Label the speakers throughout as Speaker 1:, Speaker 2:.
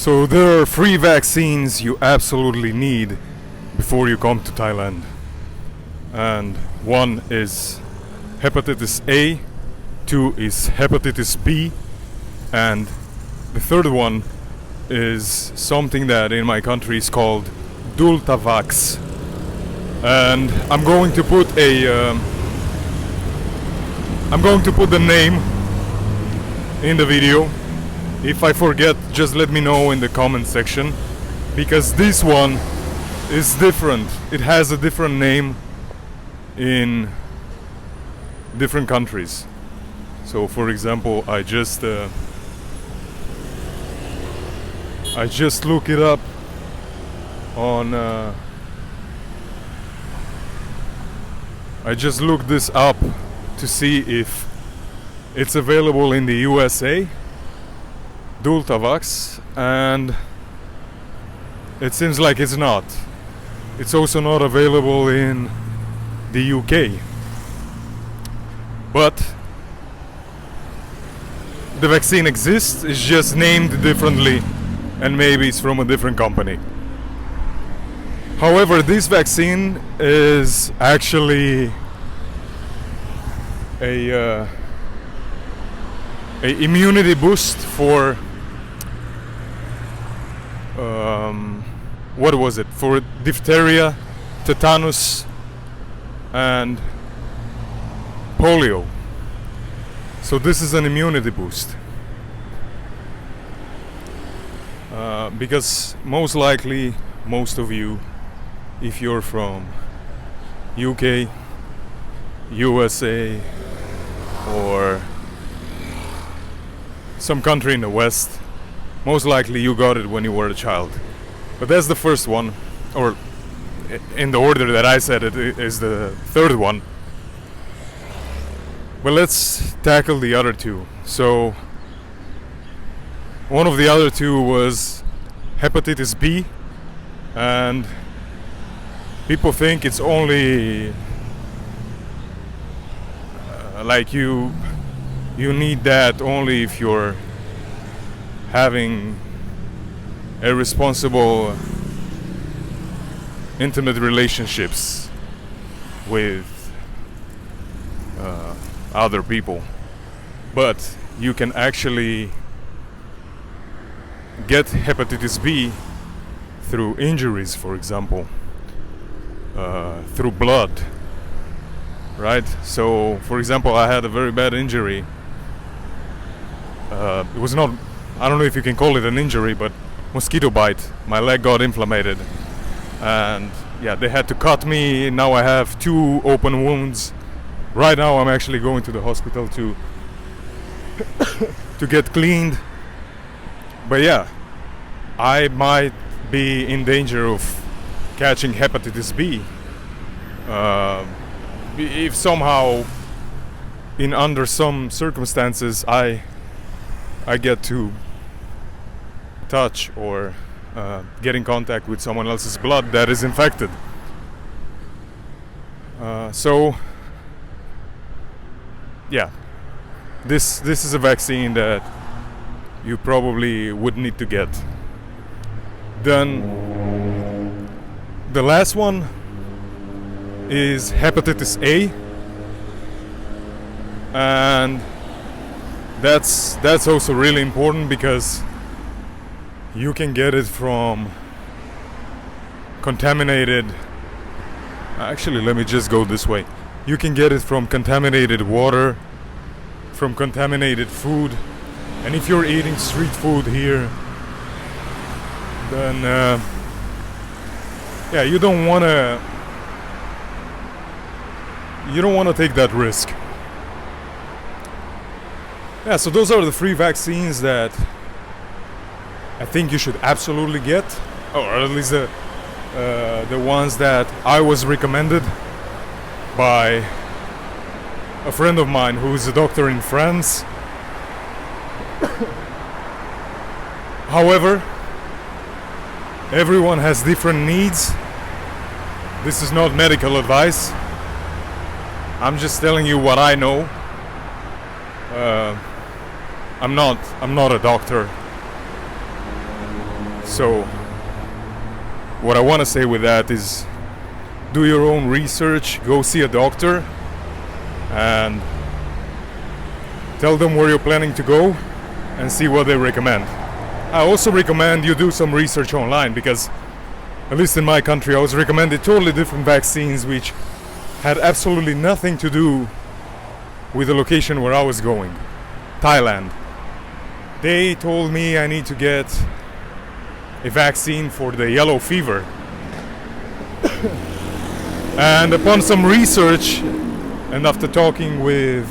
Speaker 1: So there are 3 vaccines you absolutely need before you come to Thailand. And one is hepatitis A, 2 is hepatitis B, and the third one is something that in my country is called Dultavax. And I'm going to put the name in the video. If I forget, just let me know in the comment section, because this one is different. It has a different name in different countries. So for example, I just look it up on I just looked this up to see if it's available in the USA, Dultavax, and it seems like it's not. It's also not available in the UK. But the vaccine exists, it's just named differently, and maybe it's from a different company. However, this vaccine is actually a immunity boost for what was it? For diphtheria, tetanus, and polio. So this is an immunity boost. Because most likely, most of you, if you're from UK, USA, or some country in the West, most likely you got it when you were a child. But that's the first one, or in the order that I said it is the third one. But let's tackle the other two. So one of the other two was hepatitis B, and people think it's only like you need that only if you're having irresponsible intimate relationships with other people. But you can actually get hepatitis B through injuries, for example, through blood, right? So for example, I had a very bad injury. It was not, I don't know if you can call it an injury, but mosquito bite. My leg got inflamed, and yeah, they had to cut me. Now I have 2 open wounds. Right now I'm actually going to the hospital to get cleaned. But yeah, I might be in danger of catching hepatitis B if somehow, in under some circumstances, I get to touch or get in contact with someone else's blood that is infected. So yeah, this is a vaccine that you probably would need to get. Then the last one is hepatitis A, and that's also really important because you can get it from contaminated. Actually, let me just go this way. You can get it from contaminated water, from contaminated food, and if you're eating street food here, then yeah, you don't want to take that risk. Yeah, so those are the 3 vaccines that I think you should absolutely get, or at least the ones that I was recommended by a friend of mine who is a doctor in France. However, everyone has different needs. This is not medical advice. I'm just telling you what I know. I'm not a doctor. So what I want to say with that is, do your own research, go see a doctor, and tell them where you're planning to go and see what they recommend. I also recommend you do some research online, because at least in my country I was recommended totally different vaccines which had absolutely nothing to do with the location where I was going, Thailand. They told me I need to get a vaccine for the yellow fever. And upon some research, and after talking with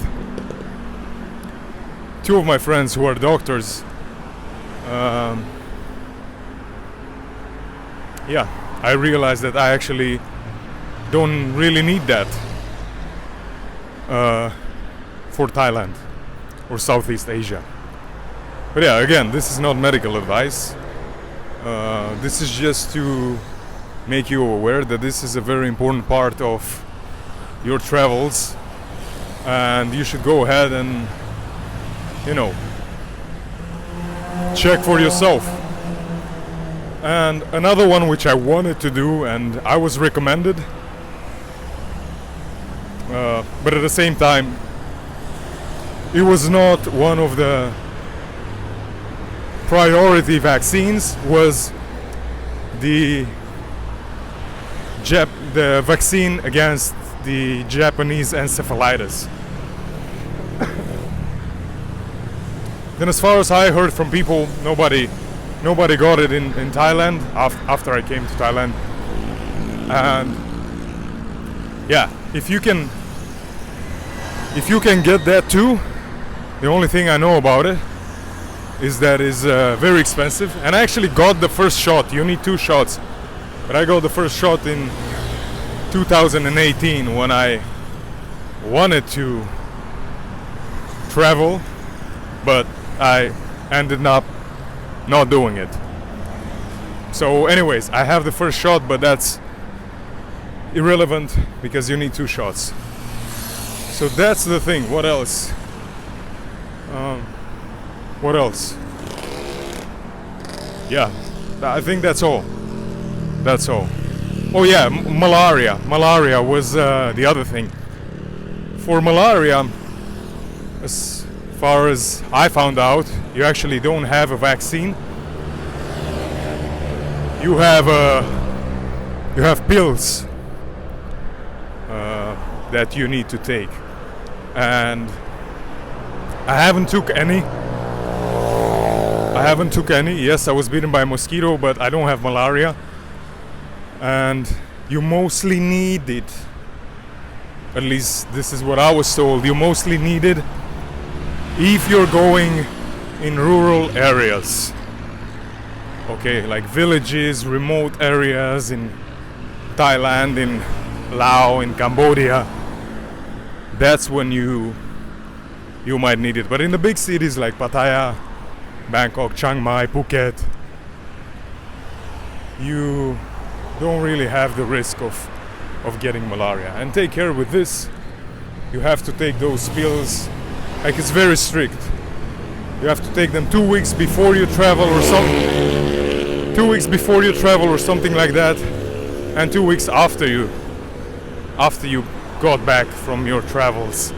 Speaker 1: two of my friends who are doctors, I realized that I actually don't really need that for Thailand or Southeast Asia. But yeah, again, this is not medical advice. This is just to make you aware that this is a very important part of your travels, and you should go ahead and, check for yourself. And another one which I wanted to do and I was recommended, but at the same time it was not one of the priority vaccines, was the vaccine against the Japanese encephalitis. Then as far as I heard from people, nobody got it in Thailand after I came to Thailand. And yeah, if you can get that too, the only thing I know about it is that it's very expensive. And I actually got the first shot. You need 2 shots, but I got the first shot in 2018 when I wanted to travel, but I ended up not doing it. So anyways, I have the first shot, but that's irrelevant because you need 2 shots. So that's the thing. What else? What else? Yeah, I think that's all. That's all. Oh yeah, malaria. Malaria was the other thing. For malaria, as far as I found out, you actually don't have a vaccine. You have pills that you need to take, and I haven't took any. Yes, I was bitten by a mosquito, but I don't have malaria. And you mostly need it, at least this is what I was told, you mostly need it if you're going in rural areas. Okay, like villages, remote areas in Thailand, in Laos, in Cambodia. That's when you might need it. But in the big cities like Pattaya, Bangkok, Chiang Mai, Phuket, you don't really have the risk of getting malaria. And take care with this. You have to take those pills. Like, it's very strict. You have to take them 2 weeks before you travel or something. 2 weeks before you travel or something like that, and 2 weeks after you got back from your travels.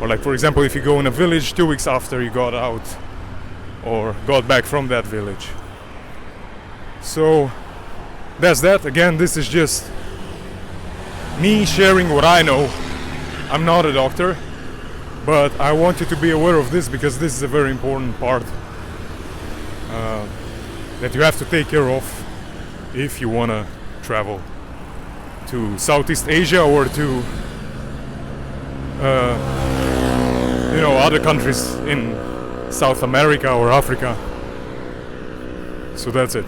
Speaker 1: Or like, for example, if you go in a village, 2 weeks after you got out or got back from that village. So that's that. Again, this is just me sharing what I know. I'm not a doctor, but I want you to be aware of this because this is a very important part that you have to take care of if you want to travel to Southeast Asia or to other countries in South America or Africa. So that's it.